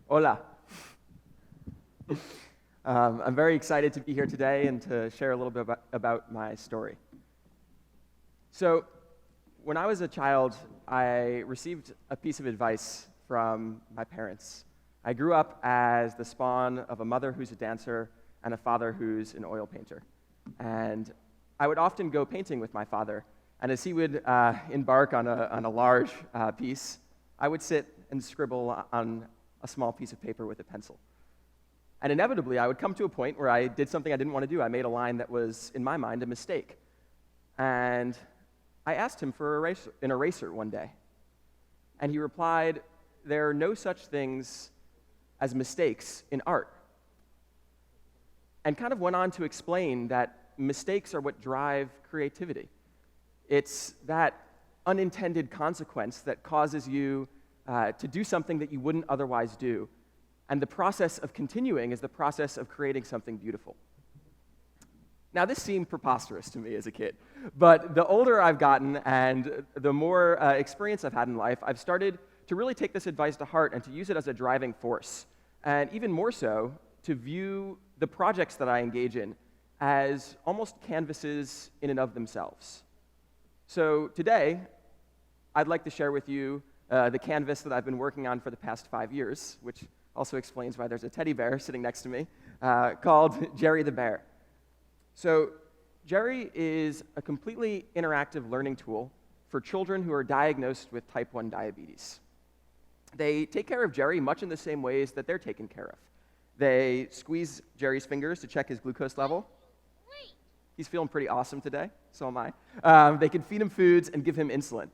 Hola. I'm very excited to be here today and to share a little bit about my story. So, when I was a child, I received a piece of advice from my parents. I grew up as the spawn of a mother who's a dancer and a father who's an oil painter. And I would often go painting with my father, and as he would embark on a large piece, I would sit and scribble on a small piece of paper with a pencil. And inevitably, I would come to a point where I did something I didn't want to do. I made a line that was, in my mind, a mistake. And I asked him for an eraser one day. And he replied, "There are no such things as mistakes in art." And kind of went on to explain that mistakes are what drive creativity. It's that unintended consequence that causes you to do something that you wouldn't otherwise do. And the process of continuing is the process of creating something beautiful. Now, this seemed preposterous to me as a kid, but the older I've gotten and the more experience I've had in life, I've started to really take this advice to heart and to use it as a driving force, and even more so, to view the projects that I engage in as almost canvases in and of themselves. So today, I'd like to share with you the canvas that I've been working on for the past 5 years, which also explains why there's a teddy bear sitting next to me, called Jerry the Bear. So Jerry is a completely interactive learning tool for children who are diagnosed with type 1 diabetes. They take care of Jerry much in the same ways that they're taken care of. They squeeze Jerry's fingers to check his glucose level. He's feeling pretty awesome today, so am I. They can feed him foods and give him insulin.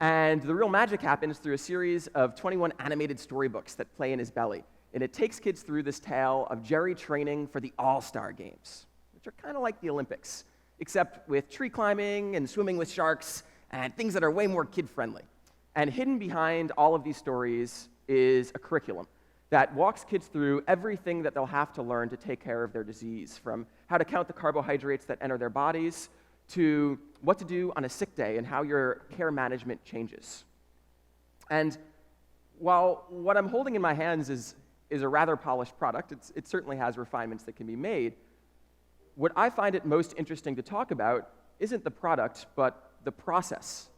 And the real magic happens through a series of 21 animated storybooks that play in his belly. And it takes kids through this tale of Jerry training for the All-Star Games, which are kind of like the Olympics, except with tree climbing and swimming with sharks and things that are way more kid-friendly. And hidden behind all of these stories is a curriculum that walks kids through everything that they'll have to learn to take care of their disease, from how to count the carbohydrates that enter their bodies to what to do on a sick day and how your care management changes. And while what I'm holding in my hands is a rather polished product, it certainly has refinements that can be made, what I find it most interesting to talk about isn't the product, but the process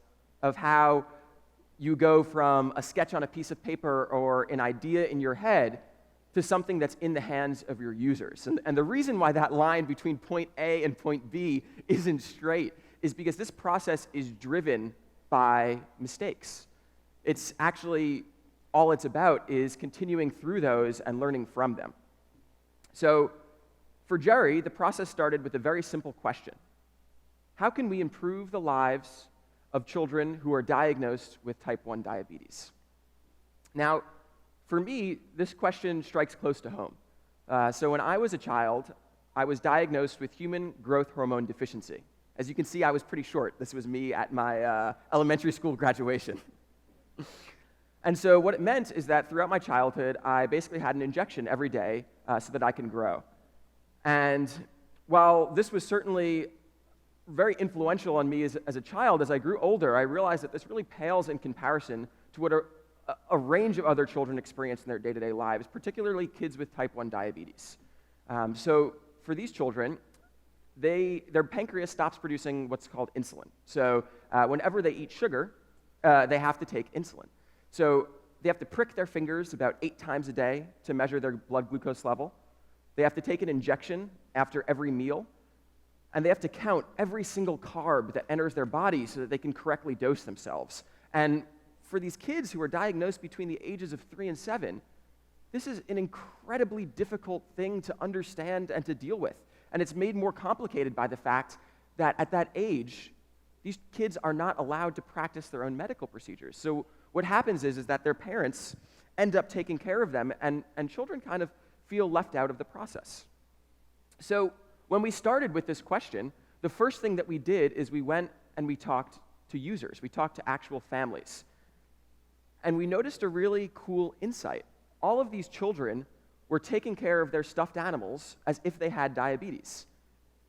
of how you go from a sketch on a piece of paper or an idea in your head to something that's in the hands of your users. And the reason why that line between point A and point B isn't straight is because this process is driven by mistakes. It's actually, all it's about is continuing through those and learning from them. So for Jerry, the process started with a very simple question. How can we improve the lives of children who are diagnosed with type 1 diabetes? Now, for me, this question strikes close to home. So when I was a child, I was diagnosed with human growth hormone deficiency. As you can see, I was pretty short. This was me at my elementary school graduation. And so what it meant is that throughout my childhood, I basically had an injection every day so that I can grow. And while this was certainly very influential on me as a child, as I grew older, I realized that this really pales in comparison to what a range of other children experience in their day-to-day lives, particularly kids with type 1 diabetes. So for these children, their pancreas stops producing what's called insulin. So whenever they eat sugar, they have to take insulin. So they have to prick their fingers about 8 times a day to measure their blood glucose level. They have to take an injection after every meal. And they have to count every single carb that enters their body so that they can correctly dose themselves. And for these kids who are diagnosed between the ages of 3 and 7, this is an incredibly difficult thing to understand and to deal with. And it's made more complicated by the fact that at that age, these kids are not allowed to practice their own medical procedures. So what happens is that their parents end up taking care of them, and children kind of feel left out of the process. So when we started with this question, the first thing that we did is we went and we talked to users. We talked to actual families. And we noticed a really cool insight. All of these children were taking care of their stuffed animals as if they had diabetes.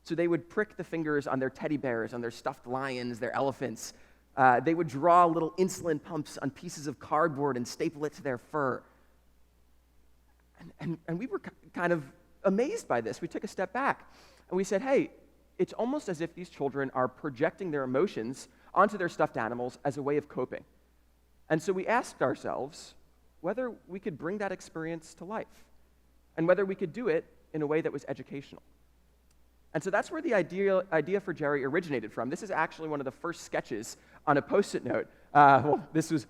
So they would prick the fingers on their teddy bears, on their stuffed lions, their elephants. They would draw little insulin pumps on pieces of cardboard and staple it to their fur. And we were kind of amazed by this. We took a step back, and we said, hey, it's almost as if these children are projecting their emotions onto their stuffed animals as a way of coping. And so we asked ourselves whether we could bring that experience to life, and whether we could do it in a way that was educational. And so that's where the idea for Jerry originated from. This is actually one of the first sketches on a Post-it note. This was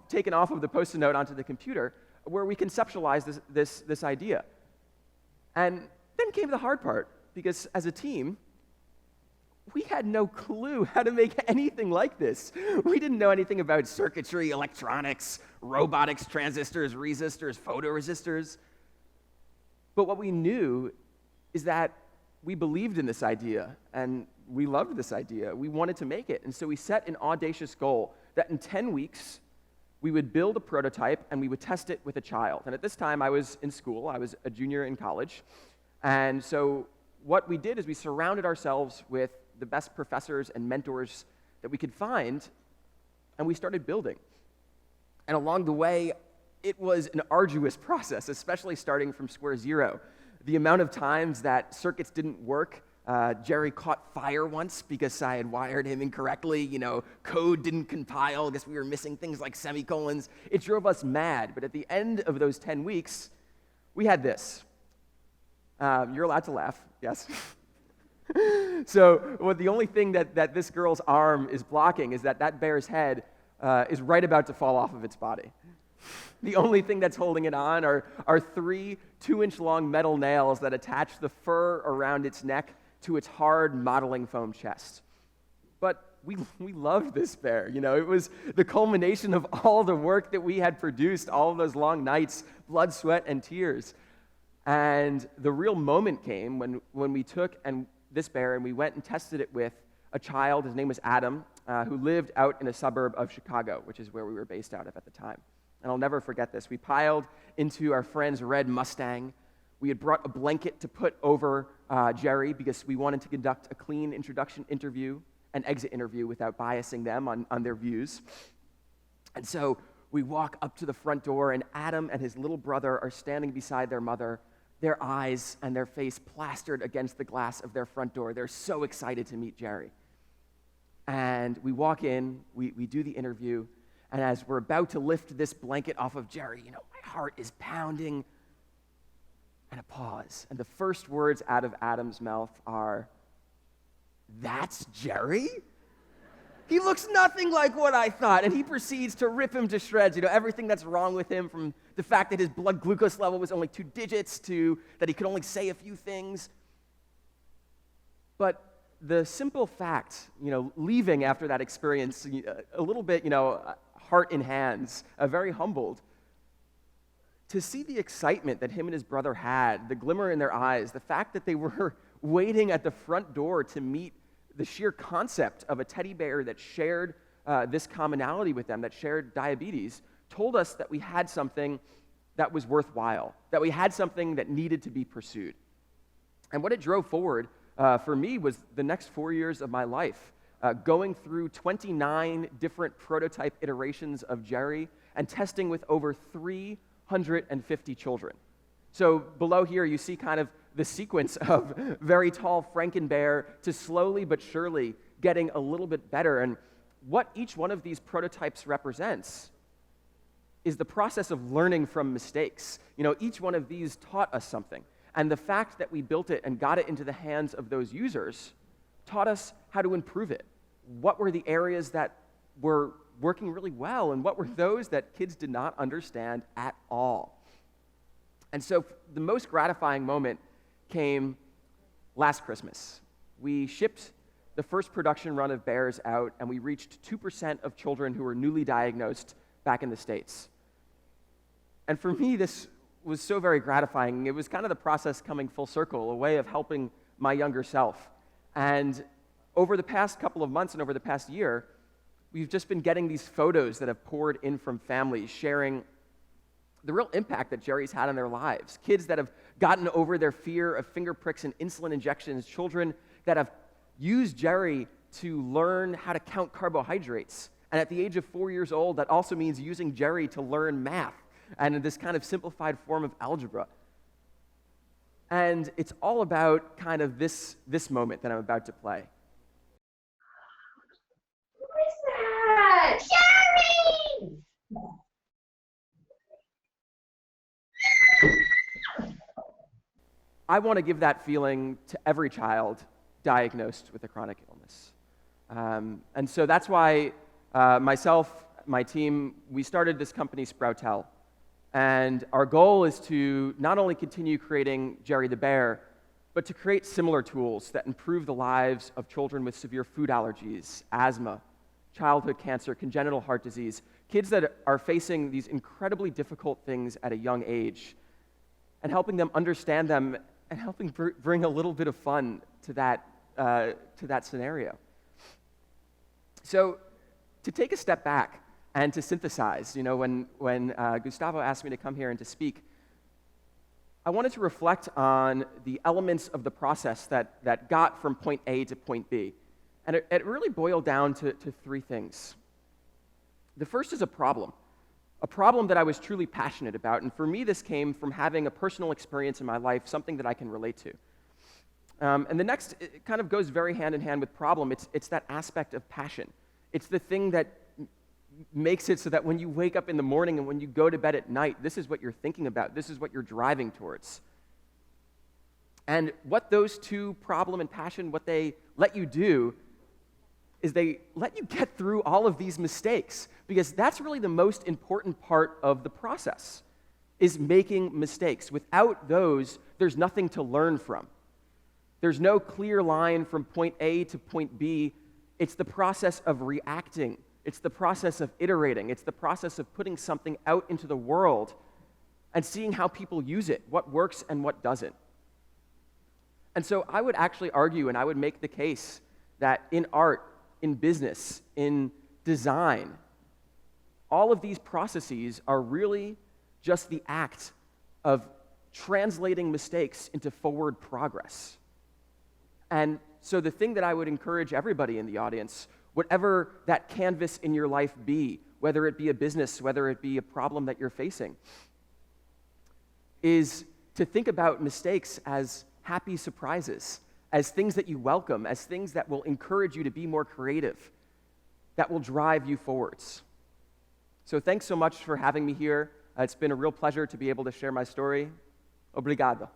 taken off of the Post-it note onto the computer, where we conceptualized this idea. And then came the hard part, because as a team, we had no clue how to make anything like this. We didn't know anything about circuitry, electronics, robotics, transistors, resistors, photoresistors. But what we knew is that we believed in this idea, and we loved this idea. We wanted to make it. And so we set an audacious goal that in 10 weeks, we would build a prototype and we would test it with a child. And at this time, I was in school. I was a junior in college. And so what we did is we surrounded ourselves with the best professors and mentors that we could find, and we started building. And along the way, it was an arduous process, especially starting from square zero. The amount of times that circuits didn't work. Jerry caught fire once because I had wired him incorrectly. Code didn't compile because we were missing things like semicolons. It drove us mad. But at the end of those 10 weeks, we had this. You're allowed to laugh, yes? So the only thing that this girl's arm is blocking is that bear's head is right about to fall off of its body. The only thing that's holding it on are 3 2-inch-long metal nails that attach the fur around its neck to its hard modeling foam chest. But we loved this bear. It was the culmination of all the work that we had produced, all of those long nights, blood, sweat, and tears. And the real moment came when we took this bear and we went and tested it with a child. His name was Adam, who lived out in a suburb of Chicago, which is where we were based out of at the time. And I'll never forget this. We piled into our friend's red Mustang. We had brought a blanket to put over Jerry because we wanted to conduct a clean introduction interview and exit interview without biasing them on their views. And so we walk up to the front door, and Adam and his little brother are standing beside their mother, their eyes and their face plastered against the glass of their front door. They're so excited to meet Jerry. And we walk in, we do the interview, and as we're about to lift this blanket off of Jerry, my heart is pounding, and a pause. And the first words out of Adam's mouth are, "That's Jerry? He looks nothing like what I thought." And he proceeds to rip him to shreds, everything that's wrong with him, from the fact that his blood glucose level was only 2 digits to that he could only say a few things. But the simple fact, leaving after that experience, a little bit, heart in hands, very humbled, to see the excitement that him and his brother had, the glimmer in their eyes, the fact that they were waiting at the front door to meet the sheer concept of a teddy bear that shared this commonality with them, that shared diabetes, told us that we had something that was worthwhile, that we had something that needed to be pursued. And what it drove forward for me was the next 4 years of my life, going through 29 different prototype iterations of Jerry and testing with over 350 children. So below here, you see kind of the sequence of very tall Frankenbear to slowly but surely getting a little bit better. And what each one of these prototypes represents is the process of learning from mistakes. Each one of these taught us something. And the fact that we built it and got it into the hands of those users taught us how to improve it. What were the areas that were working really well, and what were those that kids did not understand at all? And so the most gratifying moment came last Christmas. We shipped the first production run of bears out, and we reached 2% of children who were newly diagnosed back in the States. And for me, this was so very gratifying. It was kind of the process coming full circle, a way of helping my younger self. And over the past couple of months and over the past year, we've just been getting these photos that have poured in from families sharing the real impact that Jerry's had on their lives. Kids that have gotten over their fear of finger pricks and insulin injections, children that have used Jerry to learn how to count carbohydrates. And at the age of 4 years old, that also means using Jerry to learn math. and in this kind of simplified form of algebra. And it's all about kind of this moment that I'm about to play. Who is that? Jerry! I want to give that feeling to every child diagnosed with a chronic illness. And so that's why myself, my team, we started this company, Sproutel. And our goal is to not only continue creating Jerry the Bear, but to create similar tools that improve the lives of children with severe food allergies, asthma, childhood cancer, congenital heart disease, kids that are facing these incredibly difficult things at a young age, and helping them understand them and helping bring a little bit of fun to that scenario. So to take a step back and to synthesize, when Gustavo asked me to come here and to speak, I wanted to reflect on the elements of the process that got from point A to point B. And it really boiled down to three things. The first is a problem that I was truly passionate about. And for me, this came from having a personal experience in my life, something that I can relate to. And the next, it kind of goes very hand in hand with problem. It's that aspect of passion. It's the thing that makes it so that when you wake up in the morning and when you go to bed at night, this is what you're thinking about. This is what you're driving towards. And what those two, problem and passion, what they let you do is they let you get through all of these mistakes, because that's really the most important part of the process, is making mistakes. Without those, there's nothing to learn from. There's no clear line from point A to point B. It's the process of reacting. It's the process of iterating. It's the process of putting something out into the world and seeing how people use it, what works and what doesn't. And so I would actually argue, and I would make the case, that in art, in business, in design, all of these processes are really just the act of translating mistakes into forward progress. And so the thing that I would encourage everybody in the audience, whatever that canvas in your life be, whether it be a business, whether it be a problem that you're facing, is to think about mistakes as happy surprises, as things that you welcome, as things that will encourage you to be more creative, that will drive you forwards. So thanks so much for having me here. It's been a real pleasure to be able to share my story. Obrigado.